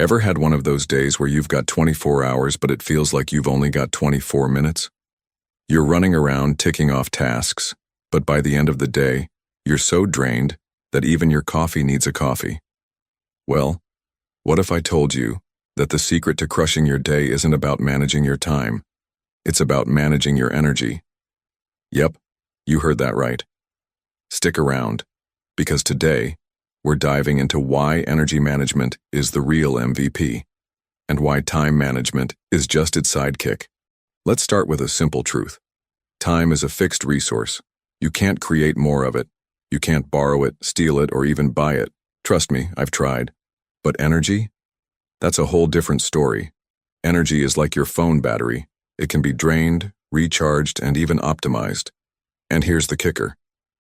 Ever had one of those days where you've got 24 hours but it feels like you've only got 24 minutes? You're running around ticking off tasks, but by the end of the day, you're so drained that even your coffee needs a coffee. Well, what if I told you that the secret to crushing your day isn't about managing your time? It's about managing your energy. Yep, you heard that right. Stick around, because today, we're diving into why energy management is the real MVP, and why time management is just its sidekick. Let's start with a simple truth. Time is a fixed resource. You can't create more of it. You can't borrow it, steal it, or even buy it. Trust me, I've tried. But energy? That's a whole different story. Energy is like your phone battery. It can be drained, recharged, and even optimized. And here's the kicker.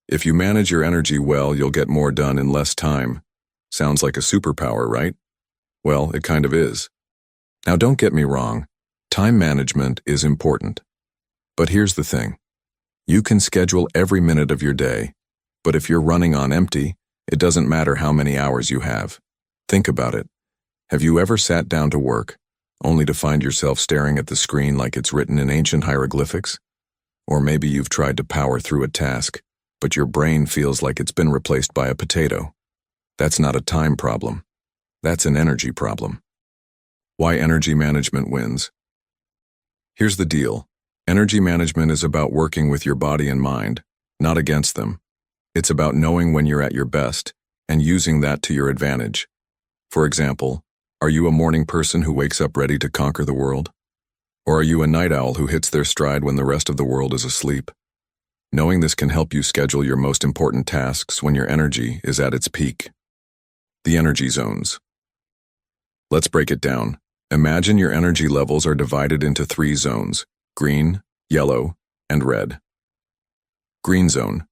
If you manage your energy well, you'll get more done in less time. Sounds like a superpower, right? Well, it kind of is. Now don't get me wrong. Time management is important. But here's the thing. You can schedule every minute of your day, but if you're running on empty, it doesn't matter how many hours you have. Think about it. Have you ever sat down to work, only to find yourself staring at the screen like it's written in ancient hieroglyphics? Or maybe you've tried to power through a task, but your brain feels like it's been replaced by a potato. That's not a time problem. That's an energy problem. Why energy management wins? Here's the deal. Energy management is about working with your body and mind, not against them. It's about knowing when you're at your best and using that to your advantage. For example, are you a morning person who wakes up ready to conquer the world? Or are you a night owl who hits their stride when the rest of the world is asleep? Knowing this can help you schedule your most important tasks when your energy is at its peak. The energy zones. Let's break it down. Imagine your energy levels are divided into 3 zones: green, yellow, and red. Green zone.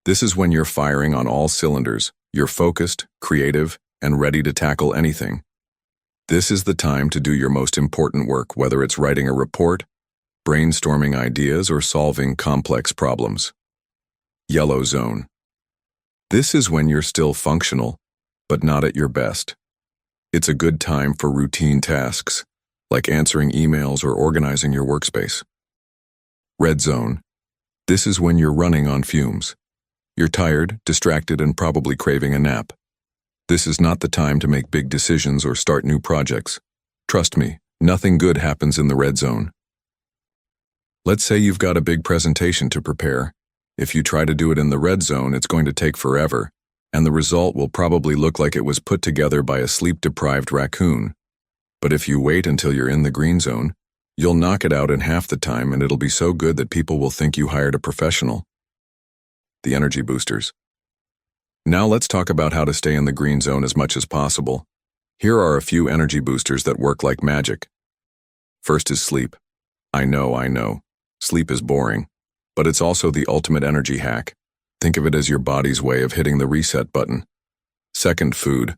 This is when you're firing on all cylinders. You're focused, creative, and ready to tackle anything. This is the time to do your most important work, whether it's writing a report, brainstorming ideas, or solving complex problems. Yellow zone. This is when you're still functional, but not at your best. It's a good time for routine tasks, like answering emails or organizing your workspace. Red zone. This is when you're running on fumes. You're tired, distracted, and probably craving a nap. This is not the time to make big decisions or start new projects. Trust me, nothing good happens in the red zone. Let's say you've got a big presentation to prepare. If you try to do it in the red zone, it's going to take forever, and the result will probably look like it was put together by a sleep-deprived raccoon. But if you wait until you're in the green zone, you'll knock it out in half the time, and it'll be so good that people will think you hired a professional. The energy boosters. Now let's talk about how to stay in the green zone as much as possible. Here are a few energy boosters that work like magic. First is sleep. I know. Sleep is boring, but it's also the ultimate energy hack. Think of it as your body's way of hitting the reset button. Second, food.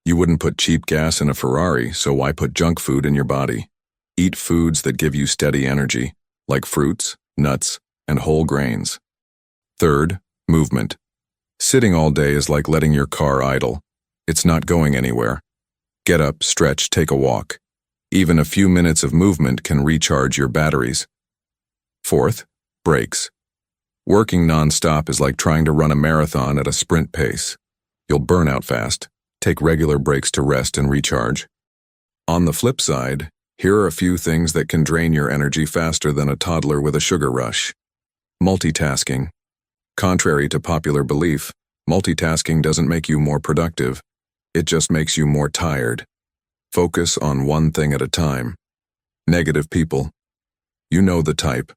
You wouldn't put cheap gas in a Ferrari, so why put junk food in your body? Eat foods that give you steady energy, like fruits, nuts, and whole grains. Third, movement. Sitting all day is like letting your car idle. It's not going anywhere. Get up, stretch, take a walk. Even a few minutes of movement can recharge your batteries. Fourth, breaks. Working non-stop is like trying to run a marathon at a sprint pace. You'll burn out fast. Take regular breaks to rest and recharge. On the flip side, here are a few things that can drain your energy faster than a toddler with a sugar rush. Multitasking. Contrary to popular belief, multitasking doesn't make you more productive. It just makes you more tired. Focus on one thing at a time. Negative people. You know the type.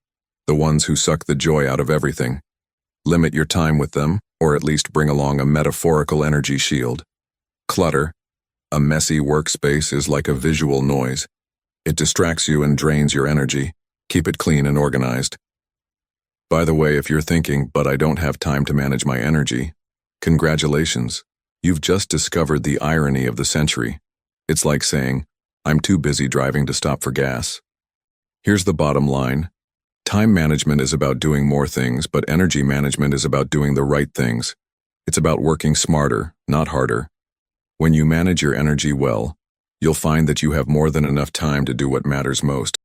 The ones who suck the joy out of everything. Limit your time with them, or at least bring along a metaphorical energy shield. Clutter. A messy workspace is like a visual noise. It distracts you and drains your energy. Keep it clean and organized. By the way, if you're thinking, but I don't have time to manage my energy, congratulations. You've just discovered the irony of the century. It's like saying, I'm too busy driving to stop for gas. Here's the bottom line. Time management is about doing more things, but energy management is about doing the right things. It's about working smarter, not harder. When you manage your energy well, you'll find that you have more than enough time to do what matters most.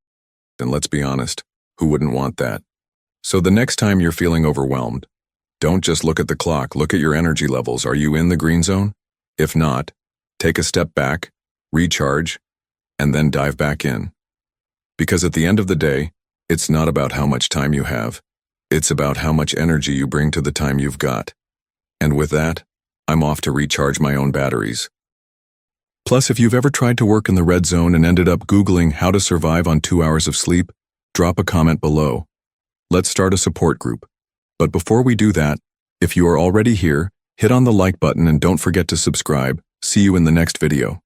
And let's be honest, who wouldn't want that? So the next time you're feeling overwhelmed, don't just look at the clock, look at your energy levels. Are you in the green zone? If not, take a step back, recharge, and then dive back in. Because at the end of the day, it's not about how much time you have. It's about how much energy you bring to the time you've got. And with that, I'm off to recharge my own batteries. Plus, if you've ever tried to work in the red zone and ended up Googling how to survive on 2 hours of sleep, drop a comment below. Let's start a support group. But before we do that, if you are already here, hit on the like button and don't forget to subscribe. See you in the next video.